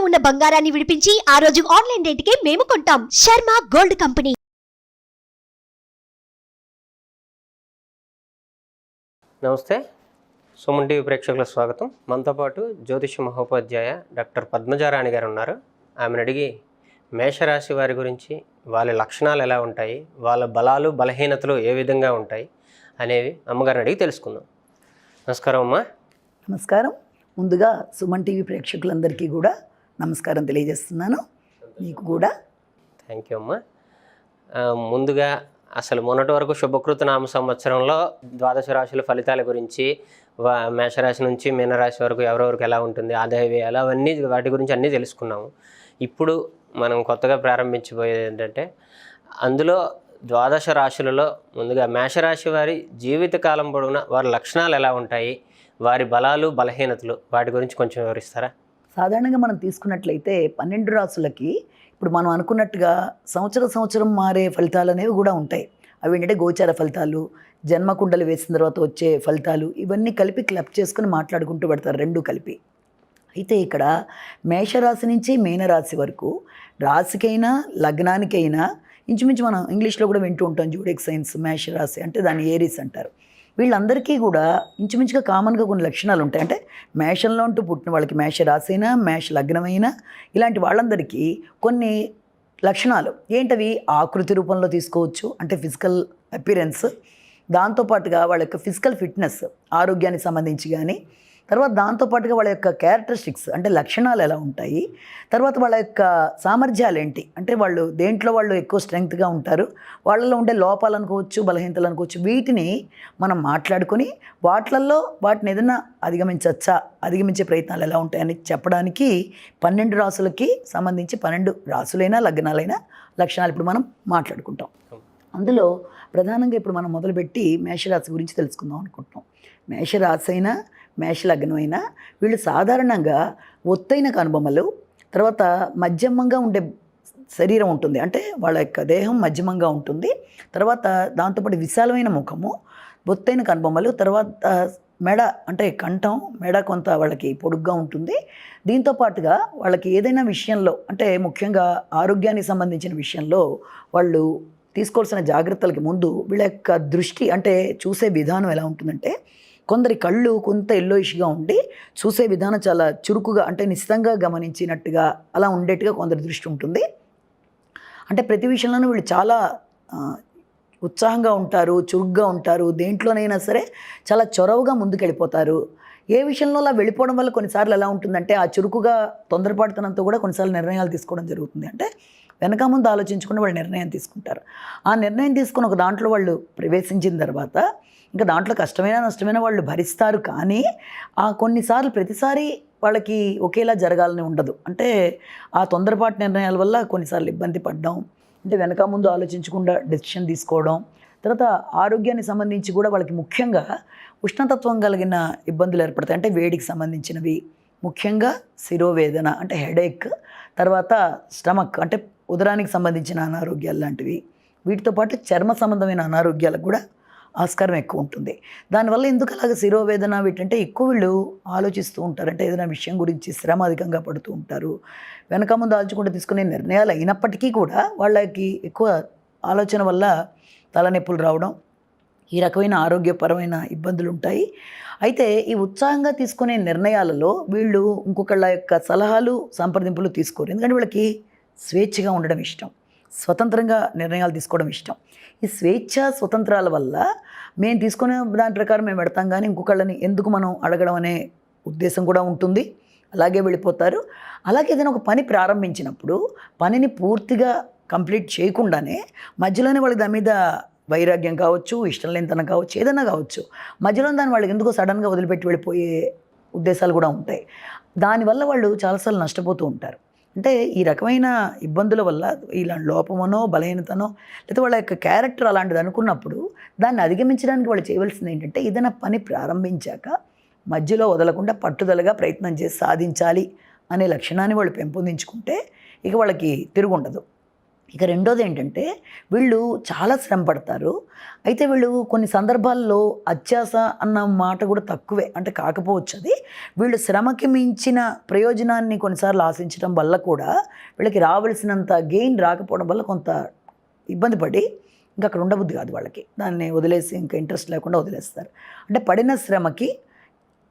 ఉన్న బంగారాన్ని విడిపించి ఆ రోజు ఆన్లైన్ రేటుకే మేము కొంటాం. Sharma gold company. నమస్తే, సుమన్ టీవీ ప్రేక్షకులకు స్వాగతం. మనతో పాటు జ్యోతిష మహోపాధ్యాయ డాక్టర్ పద్మజారాణి గారు ఉన్నారు. ఆమెను అడిగి మేషరాశి వారి గురించి, వాళ్ళ లక్షణాలు ఎలా ఉంటాయి, వాళ్ళ బలాలు బలహీనతలు ఏ విధంగా ఉంటాయి అనేవి అమ్మగారిని అడిగి తెలుసుకుందాం. నమస్కారం అమ్మా. నమస్కారం. ముందుగా సుమన్ టీవీ ప్రేక్షకులందరికీ కూడా నమస్కారం తెలియజేస్తున్నాను. మీకు కూడా థ్యాంక్ యూ అమ్మా. ముందుగా అసలు మొన్నటి వరకు శుభకృత నామ సంవత్సరంలో ద్వాదశ రాశుల ఫలితాల గురించి, మేషరాశి నుంచి మీనరాశి వరకు ఎవరెవరికి ఎలా ఉంటుంది, ఆదాయ వ్యయాలు అవన్నీ వాటి గురించి అన్నీ తెలుసుకున్నాము. ఇప్పుడు మనం కొత్తగా ప్రారంభించబోయేది ఏంటంటే, అందులో ద్వాదశ రాశులలో ముందుగా మేషరాశి వారి జీవితకాలం పొడవునా వారి లక్షణాలు ఎలా ఉంటాయి, వారి బలాలు బలహీనతలు వాటి గురించి కొంచెం వివరిస్తారా? సాధారణంగా మనం తీసుకున్నట్లయితే 12 రాసులకి ఇప్పుడు మనం అనుకున్నట్టుగా సంవత్సరం మారే ఫలితాలు అనేవి కూడా ఉంటాయి. అవి ఏంటంటే గోచార ఫలితాలు, జన్మకుండలు వేసిన తర్వాత వచ్చే ఫలితాలు, ఇవన్నీ కలిపి క్లబ్ చేసుకుని మాట్లాడుకుంటూ పెడతారు, రెండు కలిపి. అయితే ఇక్కడ మేషరాశి నుంచి మీనరాశి వరకు రాశికైనా లగ్నానికైనా ఇంచుమించు మనం ఇంగ్లీష్లో కూడా వింటూ ఉంటాం జోడియాక్ సైన్స్. మేషరాశి అంటే దాన్ని ఏరీస్ అంటారు. వీళ్ళందరికీ కూడా ఇంచుమించుగా కామన్గా కొన్ని లక్షణాలు ఉంటాయి. అంటే మేషంలో ఉంటూ పుట్టిన వాళ్ళకి, మేషరాశి అయినా మేష లగ్నమైనా, ఇలాంటి వాళ్ళందరికీ కొన్ని లక్షణాలు ఏంటవి ఆకృతి రూపంలో తీసుకోవచ్చు, అంటే ఫిజికల్ అపిరెన్స్, దాంతోపాటుగా వాళ్ళ యొక్క ఫిజికల్ ఫిట్నెస్ ఆరోగ్యానికి సంబంధించి కానీ, తర్వాత దాంతోపాటుగా వాళ్ళ యొక్క క్యారెక్టరిస్టిక్స్ అంటే లక్షణాలు ఎలా ఉంటాయి, తర్వాత వాళ్ళ యొక్క సామర్థ్యాలు ఏంటి, అంటే వాళ్ళు దేంట్లో వాళ్ళు ఎక్కువ స్ట్రెంగ్త్గా ఉంటారు, వాళ్ళలో ఉండే లోపాలు అనుకోవచ్చు, బలహీనతలు అనుకోవచ్చు, వీటిని మనం మాట్లాడుకొని వాటిని ఏదైనా అధిగమించే ప్రయత్నాలు ఎలా ఉంటాయని చెప్పడానికి 12 రాసులకి సంబంధించి 12 రాసులైనా లగ్నాలైనా లక్షణాలు ఇప్పుడు మనం మాట్లాడుకుంటాం. అందులో ప్రధానంగా ఇప్పుడు మనం మొదలుపెట్టి మేషరాశి గురించి తెలుసుకుందాం అనుకుంటున్నాం. మేషరాశి అయినా మేష లగ్నమైనా వీళ్ళు సాధారణంగా ఒత్తైన కనుబొమ్మలు, తర్వాత మధ్యమంగా ఉండే శరీరం ఉంటుంది, అంటే వాళ్ళ యొక్క దేహం మధ్యమంగా ఉంటుంది, తర్వాత దాంతోపాటు విశాలమైన ముఖము, ఒత్తైన కనుబొమ్మలు, తర్వాత మెడ అంటే కంఠం, మెడ కొంత వాళ్ళకి పొడుగ్గా ఉంటుంది. దీంతో పాటుగా వాళ్ళకి ఏదైనా విషయంలో, అంటే ముఖ్యంగా ఆరోగ్యానికి సంబంధించిన విషయంలో వాళ్ళు తీసుకోవాల్సిన జాగ్రత్తలకి ముందు వీళ్ళ యొక్క దృష్టి, అంటే చూసే విధానం ఎలా ఉంటుందంటే, కొందరి కళ్ళు కొంత ఎల్లోయిష్గా ఉండి చూసే విధానం చాలా చురుకుగా, అంటే నిశ్చితంగా గమనించినట్టుగా అలా ఉండేట్టుగా కొందరి దృష్టి ఉంటుంది. అంటే ప్రతి విషయంలోనూ వీళ్ళు చాలా ఉత్సాహంగా ఉంటారు, చురుగ్గా ఉంటారు, దేంట్లోనైనా సరే చాలా చొరవగా ముందుకెళ్ళిపోతారు. ఏ విషయంలో అలా వెళ్ళిపోవడం వల్ల కొన్నిసార్లు ఎలా ఉంటుందంటే, ఆ చురుకుగా తొందరపాటుతనంతో కూడా కొన్నిసార్లు నిర్ణయాలు తీసుకోవడం జరుగుతుంది. అంటే వెనక ముందు ఆలోచించుకుని వాళ్ళు నిర్ణయం తీసుకుంటారు. ఆ నిర్ణయం తీసుకుని ఒక దాంట్లో వాళ్ళు ప్రవేశించిన తర్వాత ఇంకా దాంట్లో కష్టమైనా నష్టమైనా వాళ్ళు భరిస్తారు. కానీ ఆ కొన్నిసార్లు ప్రతిసారి వాళ్ళకి ఒకేలా జరగాలని ఉండదు. అంటే ఆ తొందరపాటు నిర్ణయాల వల్ల కొన్నిసార్లు ఇబ్బంది పడడం, అంటే వెనక ముందు ఆలోచించకుండా డెసిషన్ తీసుకోవడం, తర్వాత ఆరోగ్యానికి సంబంధించి కూడా వాళ్ళకి ముఖ్యంగా ఉష్ణతత్వం కలిగిన ఇబ్బందులు ఏర్పడతాయి. అంటే వేడికి సంబంధించినవి, ముఖ్యంగా శిరోవేదన అంటే హెడేక్, తర్వాత స్టమక్ అంటే ఉదరానికి సంబంధించిన అనారోగ్యాలు లాంటివి, వీటితో పాటు చర్మ సంబంధమైన అనారోగ్యాలకు కూడా ఆస్కారం ఎక్కువ ఉంటుంది. దానివల్ల ఎందుకు అలాగ శిరోవేదన వీటంటే ఎక్కువ వీళ్ళు ఆలోచిస్తూ ఉంటారు. అంటే ఏదైనా విషయం గురించి శ్రమ అధికంగా పడుతూ ఉంటారు. వెనక ముందు ఆలోచించకుండా తీసుకునే నిర్ణయాలు అయినప్పటికీ కూడా వాళ్ళకి ఎక్కువ ఆలోచన వల్ల తలనొప్పులు రావడం, ఈ రకమైన ఆరోగ్యపరమైన ఇబ్బందులు ఉంటాయి. అయితే ఈ ఉత్సాహంగా తీసుకునే నిర్ణయాలలో వీళ్ళు ఇంకొకళ్ళ యొక్క సలహాలు సంప్రదింపులు తీసుకోరు. ఎందుకంటే వీళ్ళకి స్వేచ్ఛగా ఉండడం ఇష్టం, స్వతంత్రంగా నిర్ణయాలు తీసుకోవడం ఇష్టం. ఈ స్వేచ్ఛ స్వతంత్రాల వల్ల మేము తీసుకునే దాని ప్రకారం మేము పెడతాం, కానీ ఇంకొకళ్ళని ఎందుకు మనం అడగడం అనే ఉద్దేశం కూడా ఉంటుంది. అలాగే వెళ్ళిపోతారు. అలాగే ఏదైనా ఒక పని ప్రారంభించినప్పుడు పనిని పూర్తిగా కంప్లీట్ చేయకుండానే మధ్యలోనే వాళ్ళకి దాని మీద వైరాగ్యం కావచ్చు, ఇష్టం లేనితనం కావచ్చు, ఏదైనా కావచ్చు, మధ్యలో దాన్ని వాళ్ళకి ఎందుకో సడన్గా వదిలిపెట్టి వెళ్ళిపోయే ఉద్దేశాలు కూడా ఉంటాయి. దానివల్ల వాళ్ళు చాలాసార్లు నష్టపోతూ ఉంటారు. అంటే ఈ రకమైన ఇబ్బందుల వల్ల ఇలా లోపమనో బలహీనతనో లేదా వాళ్ళ యొక్క క్యారెక్టర్ అలాంటిది అనుకున్నప్పుడు దాన్ని అధిగమించడానికి వాళ్ళు చేయవలసింది ఏంటంటే, ఏదైనా పని ప్రారంభించాక మధ్యలో వదలకుండా పట్టుదలగా ప్రయత్నం చేసి సాధించాలి అనే లక్షణాన్ని వాళ్ళు పెంపొందించుకుంటే ఇక వాళ్ళకి తిరుగుండదు. ఇక రెండోది ఏంటంటే వీళ్ళు చాలా శ్రమ పడతారు. అయితే వీళ్ళు కొన్ని సందర్భాల్లో అత్యాస అన్న మాట కూడా తక్కువే, అంటే కాకపోవచ్చు అది. వీళ్ళు శ్రమకి మించిన ప్రయోజనాన్ని కొన్నిసార్లు ఆశించడం వల్ల కూడా వీళ్ళకి రావాల్సినంత గెయిన్ రాకపోవడం వల్ల కొంత ఇబ్బంది పడి ఇంకా అక్కడ ఉండబుద్ధి కాదు వాళ్ళకి. దాన్ని వదిలేసి ఇంకా ఇంట్రెస్ట్ లేకుండా వదిలేస్తారు. అంటే పడిన శ్రమకి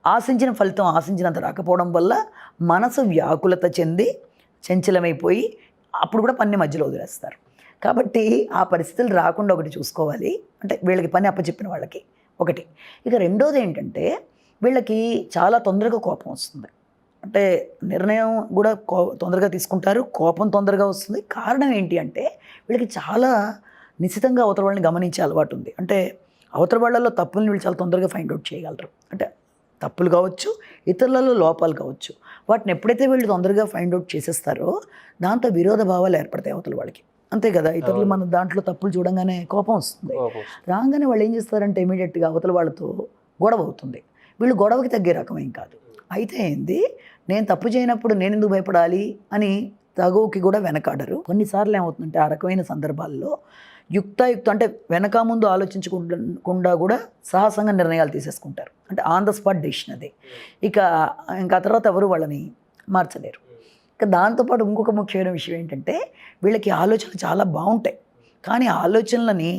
ఆశించిన ఫలితం ఆశించినంత రాకపోవడం వల్ల మనసు వ్యాకులత చెంది చంచలమైపోయి అప్పుడు కూడా పని మధ్యలో వదిలేస్తారు. కాబట్టి ఆ పరిస్థితులు రాకుండా ఒకటి చూసుకోవాలి, అంటే వీళ్ళకి పని అప్పచెప్పిన వాళ్ళకి ఒకటి. ఇక రెండోది ఏంటంటే వీళ్ళకి చాలా తొందరగా కోపం వస్తుంది. అంటే నిర్ణయం కూడా తొందరగా తీసుకుంటారు, కోపం తొందరగా వస్తుంది. కారణం ఏంటి అంటే వీళ్ళకి చాలా నిశ్చితంగా అవతల వాళ్ళని గమనించే అలవాటు ఉంది. అంటే అవతల వాళ్ళలో తప్పుల్ని వీళ్ళు చాలా తొందరగా ఫైండ్ అవుట్ చేయగలరు. అంటే తప్పులు కావచ్చు, ఇతరులలో లోపాలు కావచ్చు, వాటిని ఎప్పుడైతే వీళ్ళు తొందరగా ఫైండ్ అవుట్ చేసేస్తారో దాంతో విరోధ భావాలు ఏర్పడతాయి అవతల వాళ్ళకి. అంతే కదా, ఇతరులు మన దాంట్లో తప్పులు చూడంగానే కోపం వస్తుంది. రాగానే వాళ్ళు ఏం చేస్తారంటే ఇమీడియట్గా అవతల వాళ్ళతో గొడవ అవుతుంది. వీళ్ళు గొడవకి తగ్గే రకమేం కాదు. అయితే ఏంది, నేను తప్పు చేయనప్పుడు నేను ఎందుకు భయపడాలి అని తగువుకి కూడా వెనకాడరు. కొన్నిసార్లు ఏమవుతుందంటే ఆ రకమైన సందర్భాల్లో యుక్తాయుక్తం, అంటే వెనక ముందు ఆలోచించకుండా కూడా సాహసంగా నిర్ణయాలు తీసేసుకుంటారు. అంటే ఆన్ ద స్పాట్ డెసిషన్ అది. ఇంకా తర్వాత ఎవరు వాళ్ళని మార్చలేరు. ఇక దాంతోపాటు ఇంకొక ముఖ్యమైన విషయం ఏంటంటే వీళ్ళకి ఆలోచనలు చాలా బాగుంటాయి, కానీ ఆలోచనలని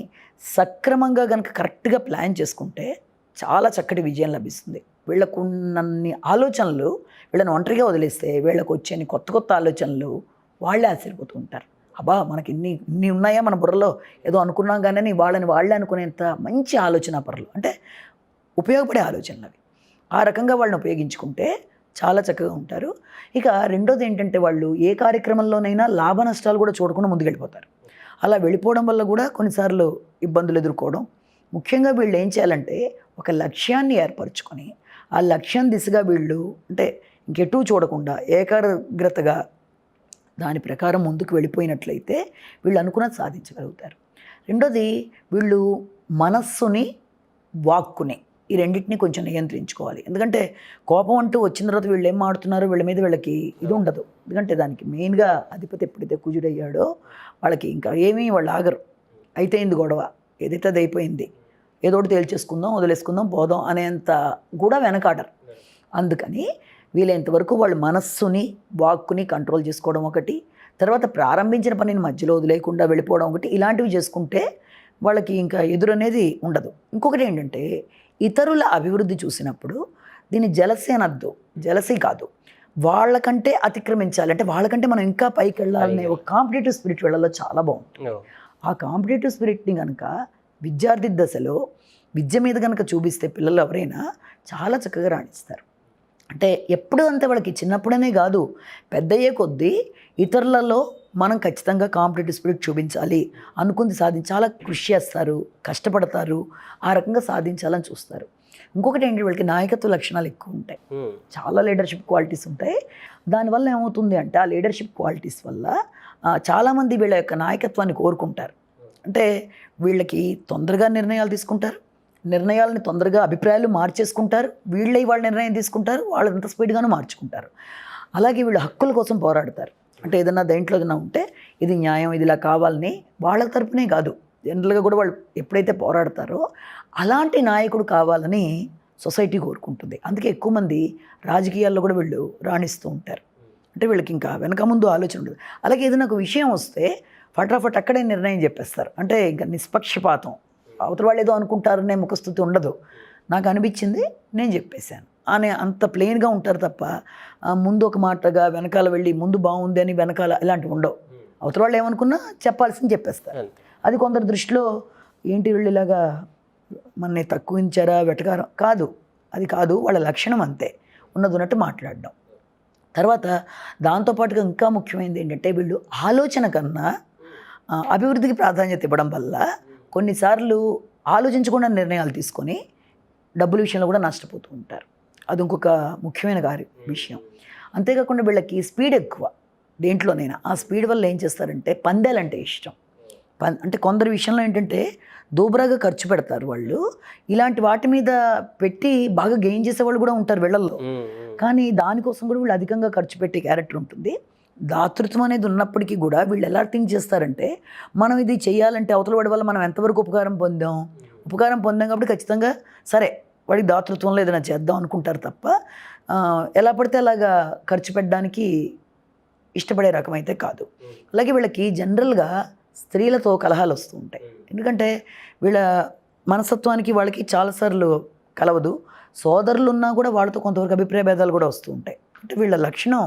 సక్రమంగా కనుక కరెక్ట్గా ప్లాన్ చేసుకుంటే చాలా చక్కటి విజయం లభిస్తుంది. వీళ్ళకున్నన్ని ఆలోచనలు వీళ్ళని ఒంటరిగా వదిలేస్తే వీళ్ళకు వచ్చే కొత్త కొత్త ఆలోచనలు వాళ్ళే ఆశ్చర్యపోతూ ఉంటారు. అబ్బా, మనకి ఇన్ని ఉన్నాయా మన బుర్రలో, ఏదో అనుకున్నాం కానీ వాళ్ళే అనుకునేంత మంచి ఆలోచన పరులు, అంటే ఉపయోగపడే ఆలోచనలు అవి. ఆ రకంగా వాళ్ళని ఉపయోగించుకుంటే చాలా చక్కగా ఉంటారు. ఇక రెండోది ఏంటంటే వాళ్ళు ఏ కార్యక్రమంలోనైనా లాభ నష్టాలు కూడా చూడకుండా ముందుకెళ్ళిపోతారు. అలా వెళ్ళిపోవడం వల్ల కూడా కొన్నిసార్లు ఇబ్బందులు ఎదుర్కోవడం. ముఖ్యంగా వీళ్ళు ఏం చేయాలంటే ఒక లక్ష్యాన్ని ఏర్పరచుకొని ఆ లక్ష్యం దిశగా వీళ్ళు అంటే ఇంకెటూ చూడకుండా ఏకాగ్రతగా దాని ప్రకారం ముందుకు వెళ్ళిపోయినట్లయితే వీళ్ళు అనుకున్నది సాధించగలుగుతారు. రెండోది వీళ్ళు మనస్సుని, వాక్కుని, ఈ రెండింటిని కొంచెం నియంత్రించుకోవాలి. ఎందుకంటే కోపం అంటూ వచ్చిన తర్వాత వీళ్ళు ఏం ఆడుతున్నారో వీళ్ళ మీద వీళ్ళకి ఇది ఉండదు. ఎందుకంటే దానికి మెయిన్గా అధిపతి ఎప్పుడైతే కుజుడయ్యాడో వాళ్ళకి ఇంకా ఏమీ వాళ్ళు ఆగరు. అయితే ఇంది గొడవ, ఏదైతే అది అయిపోయింది, ఏదోటి తేల్చేసుకుందాం, వదిలేసుకుందాం, పోదాం అనేంత కూడా వెనకాడరు. అందుకని వీలైనంత వరకు వాళ్ళు మనస్సుని, వాక్కుని కంట్రోల్ చేసుకోవడం ఒకటి, తర్వాత ప్రారంభించిన పనిని మధ్యలో వదిలేయకుండా వెళ్ళిపోవడం ఒకటి, ఇలాంటివి చేసుకుంటే వాళ్ళకి ఇంకా ఎదురు అనేది ఉండదు. ఇంకొకటి ఏంటంటే ఇతరుల అభివృద్ధి చూసినప్పుడు దీన్ని జలసీ అనద్దు, జలసీ కాదు, వాళ్ళకంటే అతిక్రమించాలి, అంటే వాళ్ళకంటే మనం ఇంకా పైకి వెళ్ళాలనే ఒక కాంపిటేటివ్ స్పిరిట్ వెళ్ళాలో చాలా బాగుంటుంది. ఆ కాంపిటేటివ్ స్పిరిట్ని కనుక విద్యార్థి దశలో విద్య మీద కనుక చూపిస్తే పిల్లలు ఎవరైనా చాలా చక్కగా రాణిస్తారు. అంటే ఎప్పుడు అంతే వాళ్ళకి చిన్నప్పుడనే కాదు, పెద్దయ్యే కొద్దీ ఇతరులలో మనం ఖచ్చితంగా కాంపిటేటివ్ స్పిరిట్ చూపించాలి, అనుకుంది చాలా కృషి చేస్తారు, కష్టపడతారు, ఆ రకంగా సాధించాలని చూస్తారు. ఇంకొకటి ఏంటి, వాళ్ళకి నాయకత్వ లక్షణాలు ఎక్కువ ఉంటాయి, చాలా లీడర్షిప్ క్వాలిటీస్ ఉంటాయి. దానివల్ల ఏమవుతుంది అంటే ఆ లీడర్షిప్ క్వాలిటీస్ వల్ల చాలామంది వీళ్ళ యొక్క నాయకత్వాన్ని కోరుకుంటారు. అంటే వీళ్ళకి తొందరగా నిర్ణయాలు తీసుకుంటారు, నిర్ణయాలని తొందరగా అభిప్రాయాలు మార్చేసుకుంటారు, వీళ్ళే వాళ్ళ నిర్ణయం తీసుకుంటారు, వాళ్ళు ఎంత స్పీడ్గానూ మార్చుకుంటారు. అలాగే వీళ్ళు హక్కుల కోసం పోరాడతారు. అంటే ఏదన్నా దేంట్లో ఏదైనా ఉంటే ఇది న్యాయం, ఇది ఇలా కావాలని వాళ్ళ తరపునే కాదు, జనరల్గా కూడా వాళ్ళు ఎప్పుడైతే పోరాడతారో అలాంటి నాయకుడు కావాలని సొసైటీ కోరుకుంటుంది. అందుకే ఎక్కువ మంది రాజకీయాల్లో కూడా వీళ్ళు రాణిస్తూ ఉంటారు. అంటే వీళ్ళకి ఇంకా వెనక ముందు ఆలోచన ఉండదు. అలాగే ఏదైనా ఒక విషయం వస్తే ఫటాఫట్ అక్కడే నిర్ణయం చెప్పేస్తారు. అంటే ఇంకా నిష్పక్షపాతం, అవతల వాళ్ళు ఏదో అనుకుంటారనే ముఖస్థుతి ఉండదు. నాకు అనిపించింది నేను చెప్పేశాను అనే అంత ప్లెయిన్గా ఉంటారు తప్ప ముందు ఒక మాటగా వెనకాల వెళ్ళి ముందు బాగుంది అని వెనకాల ఇలాంటివి ఉండవు. అవతల వాళ్ళు ఏమనుకున్నా చెప్పాల్సింది చెప్పేస్తారు. అది కొందరి దృష్టిలో ఏంటి వీళ్ళు ఇలాగా మనని తక్కువించారా, వెటకారం కాదు, అది కాదు, వాళ్ళ లక్షణం అంతే, ఉన్నట్టు మాట్లాడడం. తర్వాత దాంతోపాటుగా ఇంకా ముఖ్యమైనది ఏంటంటే వీళ్ళు ఆలోచన కన్నా అభివృద్ధికి ప్రాధాన్యత ఇవ్వడం వల్ల కొన్నిసార్లు ఆలోచించకుండా నిర్ణయాలు తీసుకొని డబ్బుల విషయంలో కూడా నష్టపోతూ ఉంటారు. అది ఇంకొక ముఖ్యమైన విషయం. అంతేకాకుండా వీళ్ళకి స్పీడ్ ఎక్కువ దేంట్లోనైనా. ఆ స్పీడ్ వల్ల ఏం చేస్తారంటే పందాలంటే ఇష్టం. అంటే కొందరి విషయంలో ఏంటంటే దూబరాగా ఖర్చు పెడతారు వాళ్ళు, ఇలాంటి వాటి మీద పెట్టి బాగా గెయిన్ చేసే వాళ్ళు కూడా ఉంటారు వీళ్ళల్లో. కానీ దానికోసం కూడా వీళ్ళు అధికంగా ఖర్చు పెట్టే క్యారెక్టర్ ఉంటుంది. దాతృత్వం అనేది ఉన్నప్పటికీ కూడా వీళ్ళు ఎలా థింక్ చేస్తారంటే మనం ఇది చేయాలంటే అవతల వాడి వల్ల మనం ఎంతవరకు ఉపకారం పొందాం కాబట్టి ఖచ్చితంగా సరే వాడికి దాతృత్వంలో ఏదైనా చేద్దాం అనుకుంటారు తప్ప ఎలా పడితే అలాగా ఖర్చు పెట్టడానికి ఇష్టపడే రకం అయితే కాదు. అలాగే వీళ్ళకి జనరల్గా స్త్రీలతో కలహాలు వస్తూ ఉంటాయి. ఎందుకంటే వీళ్ళ మనస్తత్వానికి వాళ్ళకి చాలాసార్లు కలవదు. సోదరులు ఉన్నా కూడా వాళ్ళతో కొంతవరకు అభిప్రాయ భేదాలు కూడా వస్తూ ఉంటాయి. అంటే వీళ్ళ లక్షణం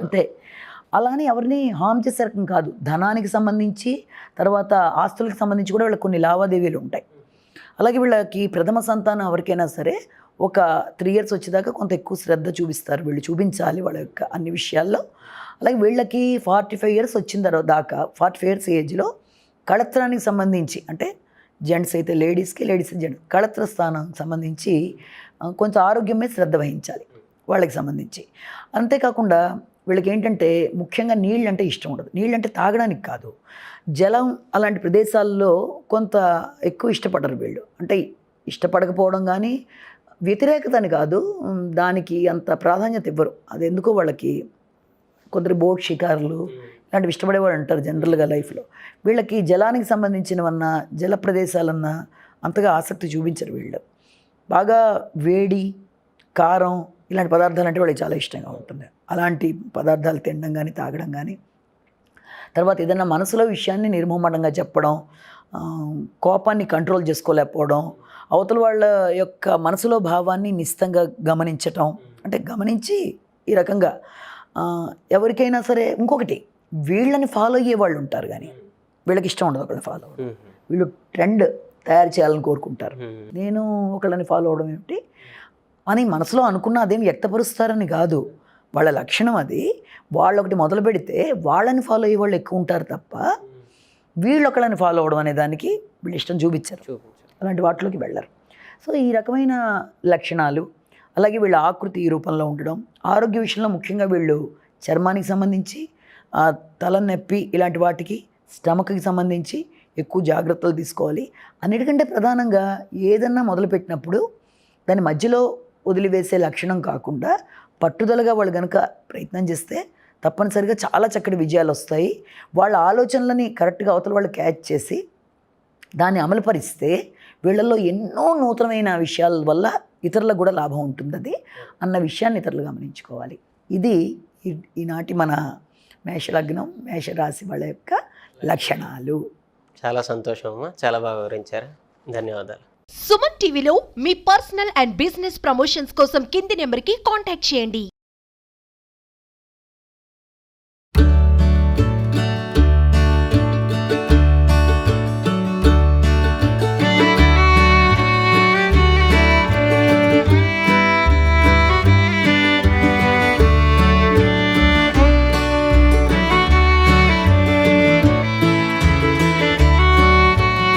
అంతే. అలానే ఎవరిని హామ్ చేసే రకం కాదు. ధనానికి సంబంధించి తర్వాత ఆస్తులకు సంబంధించి కూడా వీళ్ళకి కొన్ని లావాదేవీలు ఉంటాయి. అలాగే వీళ్ళకి ప్రథమ సంతానం ఎవరికైనా సరే ఒక 3 years వచ్చేదాకా కొంత ఎక్కువ శ్రద్ధ చూపిస్తారు. వీళ్ళు చూపించాలి వాళ్ళ యొక్క అన్ని విషయాల్లో. అలాగే వీళ్ళకి 45 years వచ్చిన తర్వాత దాకా 45 years ఏజ్లో కళత్రానికి సంబంధించి అంటే జెంట్స్ అయితే లేడీస్కి జెంట్స్ కళత్ర స్థానానికి సంబంధించి కొంచెం ఆరోగ్యం మీద శ్రద్ధ వహించాలి వాళ్ళకి సంబంధించి. అంతేకాకుండా వీళ్ళకి ఏంటంటే ముఖ్యంగా నీళ్ళు అంటే ఇష్టం ఉండదు. నీళ్ళు అంటే తాగడానికి కాదు, జలం అలాంటి ప్రదేశాల్లో కొంత ఎక్కువ ఇష్టపడరు వీళ్ళు. అంటే ఇష్టపడకపోవడం కానీ వ్యతిరేకత అని కాదు, దానికి అంత ప్రాధాన్యత ఇవ్వరు. అది ఎందుకో వాళ్ళకి కొందరు బోట్ షికారులు ఇలాంటివి ఇష్టపడేవాడు అంటారు జనరల్గా లైఫ్లో. వీళ్ళకి జలానికి సంబంధించినవన్నా జల ప్రదేశాలన్నా అంతగా ఆసక్తి చూపించరు వీళ్ళు. బాగా వేడి కారం ఇలాంటి పదార్థాలు అంటే వాళ్ళకి చాలా ఇష్టంగా ఉంటుంది. అలాంటి పదార్థాలు తినడం కానీ తాగడం కానీ. తర్వాత ఏదైనా మనసులో విషయాన్ని నిర్మోహమాటంగా చెప్పడం, కోపాన్ని కంట్రోల్ చేసుకోలేకపోవడం, అవతల వాళ్ళ యొక్క మనసులో భావాన్ని నిశ్చితంగా గమనించటం. అంటే గమనించి ఈ రకంగా ఎవరికైనా సరే ఇంకొకటి వీళ్ళని ఫాలో అయ్యే వాళ్ళు ఉంటారు కానీ వీళ్ళకి ఇష్టం ఉండదు ఒకళ్ళని ఫాలో అవ్వడం. వీళ్ళు ట్రెండ్ తయారు చేయాలని కోరుకుంటారు. నేను ఒకళ్ళని ఫాలో అవడం ఏమిటి అని మనసులో అనుకున్న అదేం వ్యక్తపరుస్తారని కాదు, వాళ్ళ లక్షణం అది. వాళ్ళు ఒకటి మొదలు పెడితే వాళ్ళని ఫాలో అయ్యే వాళ్ళు ఎక్కువ ఉంటారు తప్ప వీళ్ళు ఒకళ్ళని ఫాలో అవడం అనే దానికి వీళ్ళు ఇష్టం చూపించారు, అలాంటి వాటిలోకి వెళ్ళరు. సో ఈ రకమైన లక్షణాలు. అలాగే వీళ్ళ ఆకృతి ఈ రూపంలో ఉండడం, ఆరోగ్య విషయంలో ముఖ్యంగా వీళ్ళు చర్మానికి సంబంధించి తలనొప్పి ఇలాంటి వాటికి స్టమక్కి సంబంధించి ఎక్కువ జాగ్రత్తలు తీసుకోవాలి. అన్నిటికంటే ప్రధానంగా ఏదన్నా మొదలుపెట్టినప్పుడు దాని మధ్యలో వదిలివేసే లక్షణం కాకుండా పట్టుదలగా వాళ్ళు కనుక ప్రయత్నం చేస్తే తప్పనిసరిగా చాలా చక్కటి విజయాలు వస్తాయి. వాళ్ళ ఆలోచనలని కరెక్ట్గా అవతల వాళ్ళు క్యాచ్ చేసి దాన్ని అమలుపరిస్తే వీళ్ళల్లో ఎన్నో నూతనమైన విషయాల వల్ల ఇతరులకు కూడా లాభం ఉంటుంది అది అన్న విషయాన్ని ఇతరులు గమనించుకోవాలి. ఇది ఈనాటి మన మేషలగ్నం మేషరాశి వాళ్ళ యొక్క లక్షణాలు. చాలా సంతోషం అమ్మా, చాలా బాగా వివరించారు. ధన్యవాదాలు. సుమన్ టీవీలో మీ పర్సనల్ అండ్ బిజినెస్ ప్రమోషన్స్ కోసం కింది నెంబర్కి కాంటాక్ట్ చేయండి.